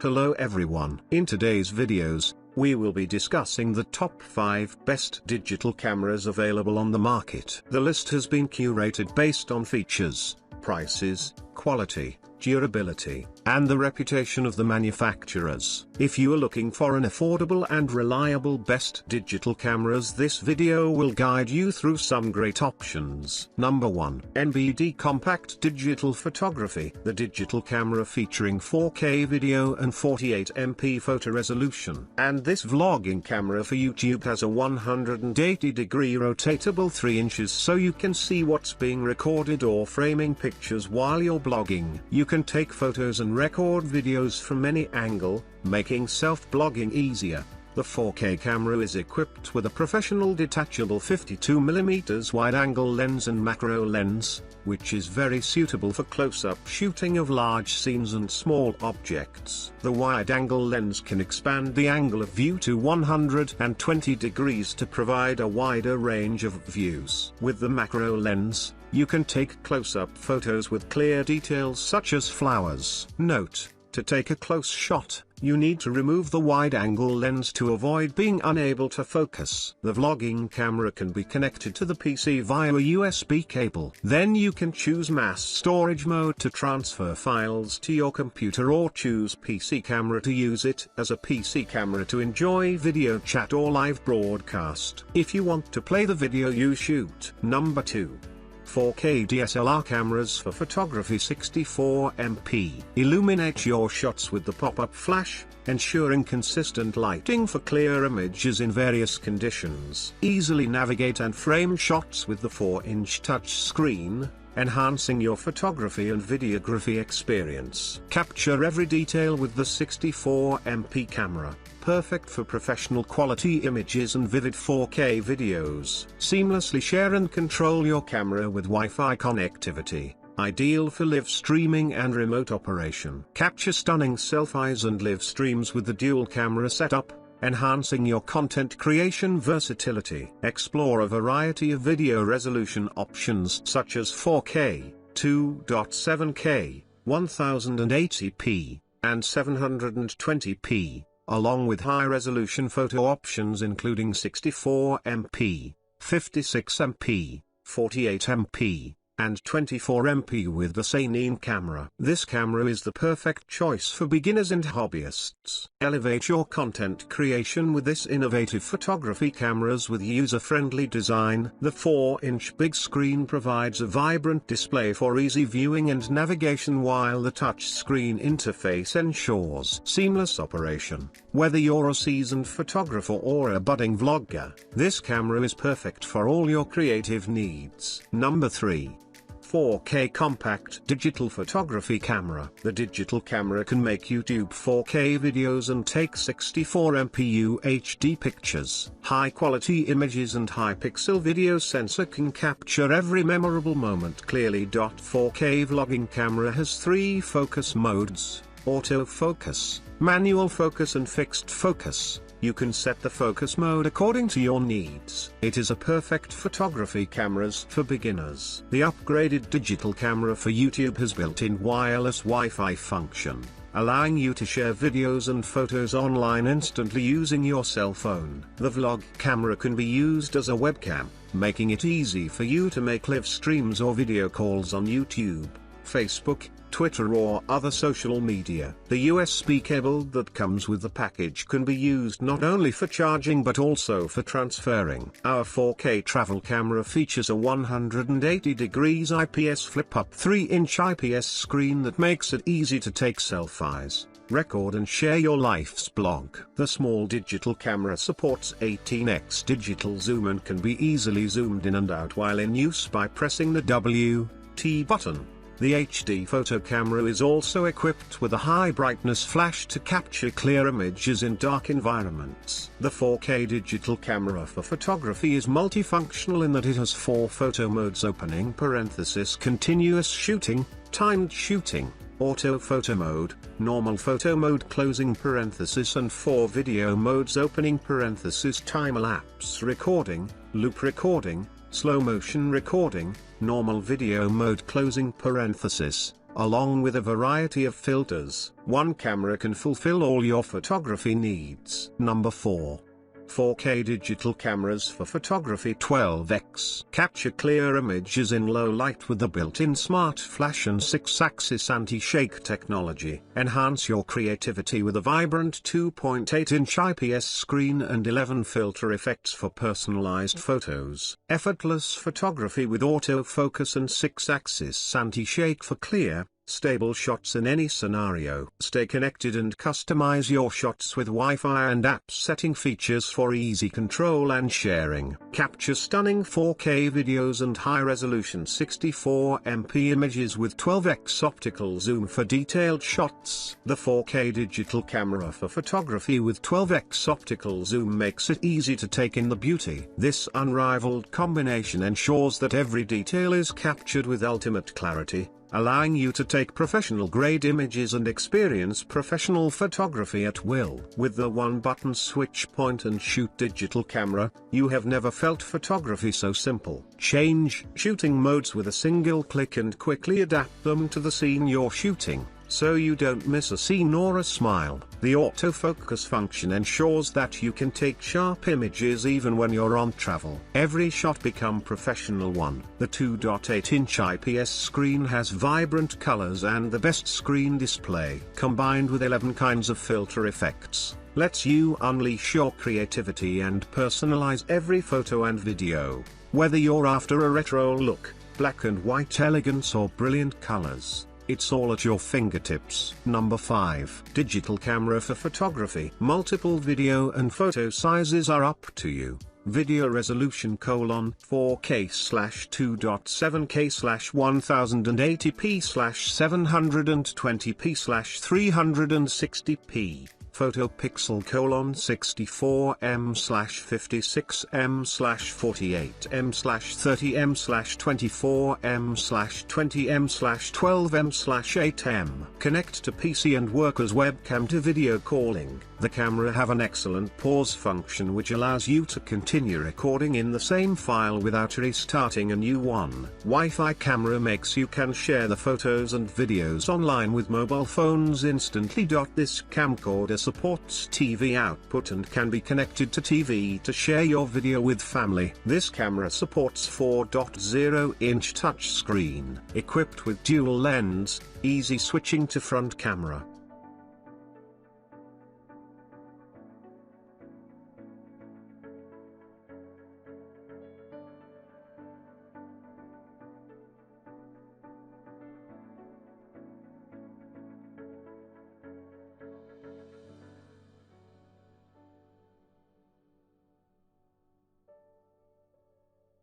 Hello everyone. In today's videos, we will be discussing the top 5 best digital cameras available on the market. The list has been curated based on features, prices, quality, durability, and the reputation of the manufacturers. If you are looking for an affordable and reliable best digital cameras, this video will guide you through some great options. Number 1. NBD Compact Digital Photography. The digital camera featuring 4K video and 48MP photo resolution. And this vlogging camera for YouTube has a 180-degree rotatable 3 inches so you can see what's being recorded or framing pictures while you're blogging. You can take photos and record videos from any angle, making self-blogging easier. The 4K camera is equipped with a professional detachable 52mm wide-angle lens and macro lens, which is very suitable for close-up shooting of large scenes and small objects. The wide-angle lens can expand the angle of view to 120 degrees to provide a wider range of views. With the macro lens, you can take close-up photos with clear details such as flowers. Note: to take a close shot, you need to remove the wide-angle lens to avoid being unable to focus. The vlogging camera can be connected to the PC via a USB cable. Then you can choose mass storage mode to transfer files to your computer, or choose PC camera to use it as a PC camera to enjoy video chat or live broadcast. If you want to play the video you shoot. Number 2. 4K DSLR cameras for photography. 64MP. Illuminate your shots with the pop-up flash, ensuring consistent lighting for clear images in various conditions. Easily navigate and frame shots with the 4-inch touch screen, enhancing your photography and videography experience. Capture every detail with the 64MP camera. Perfect for professional quality images and vivid 4K videos. Seamlessly share and control your camera with Wi-Fi connectivity. Ideal for live streaming and remote operation. Capture stunning selfies and live streams with the dual camera setup, enhancing your content creation versatility. Explore a variety of video resolution options such as 4K, 2.7K, 1080p, and 720p. Along with high-resolution photo options including 64MP, 56MP, 48MP, and 24MP with the Sane camera. This camera is the perfect choice for beginners and hobbyists. Elevate your content creation with this innovative photography cameras with user-friendly design. The 4-inch big screen provides a vibrant display for easy viewing and navigation, while the touchscreen interface ensures seamless operation. Whether you're a seasoned photographer or a budding vlogger, this camera is perfect for all your creative needs. Number 3. 4K Compact Digital Photography Camera. The digital camera can make YouTube 4K videos and take 64MP UHD pictures. High-quality images and high-pixel video sensor can capture every memorable moment clearly. 4K vlogging camera has 3 focus modes: autofocus, manual focus, and fixed focus. You can set the focus mode according to your needs. It is a perfect photography cameras for beginners. The upgraded digital camera for YouTube has built-in wireless Wi-Fi function, allowing you to share videos and photos online instantly using your cell phone. The vlog camera can be used as a webcam, making it easy for you to make live streams or video calls on YouTube, Facebook, Twitter, or other social media. The USB cable that comes with the package can be used not only for charging but also for transferring. Our 4K travel camera features a 180 degrees IPS flip-up 3-inch IPS screen that makes it easy to take selfies, record and share your life's blog. The small digital camera supports 18x digital zoom and can be easily zoomed in and out while in use by pressing the WT button. The HD photo camera is also equipped with a high brightness flash to capture clear images in dark environments. The 4K digital camera for photography is multifunctional in that it has 4 photo modes: opening parenthesis, continuous shooting, timed shooting, auto photo mode, normal photo mode, closing parenthesis, and 4 video modes: opening parenthesis, time-lapse recording, loop recording, slow motion recording, normal video mode, closing parenthesis, Along with a variety of filters, one camera can fulfill all your photography needs. Number 4. 4K digital cameras for photography. 12x capture clear images in low light with the built-in smart flash and 6-axis anti-shake technology. Enhance your creativity with a vibrant 2.8-inch IPS screen and 11 filter effects for personalized photos. Effortless photography with autofocus and 6-axis anti-shake for clear, stable shots in any scenario. Stay connected and customize your shots with Wi-Fi and app setting features for easy control and sharing. Capture stunning 4K videos and high-resolution 64MP images with 12x optical zoom for detailed shots. The 4K digital camera for photography with 12x optical zoom makes it easy to take in the beauty. This unrivaled combination ensures that every detail is captured with ultimate clarity, allowing you to take professional-grade images and experience professional photography at will. With the one-button switch point and shoot digital camera, you have never felt photography so simple. Change shooting modes with a single click and quickly adapt them to the scene you're shooting, so you don't miss a scene or a smile. The autofocus function ensures that you can take sharp images even when you're on travel. Every shot becomes professional one. The 2.8-inch IPS screen has vibrant colors and the best screen display, combined with 11 kinds of filter effects, lets you unleash your creativity and personalize every photo and video. Whether you're after a retro look, black and white elegance or brilliant colors, it's all at your fingertips. Number 5. Digital camera for photography. Multiple video and photo sizes are up to you. Video resolution: 4K/2.7K/1080p/720p/360p. Photo pixel: 64m/56m/40m/30m/24m/20m/12m/8m. Connect to PC and work as webcam to video calling. The camera have an excellent pause function which allows you to continue recording in the same file without restarting a new one. Wi-Fi camera makes you can share the photos and videos online with mobile phones instantly. This camcorder supports TV output and can be connected to TV to share your video with family. This camera supports 4.0-inch touchscreen, equipped with dual lens, easy switching to front camera,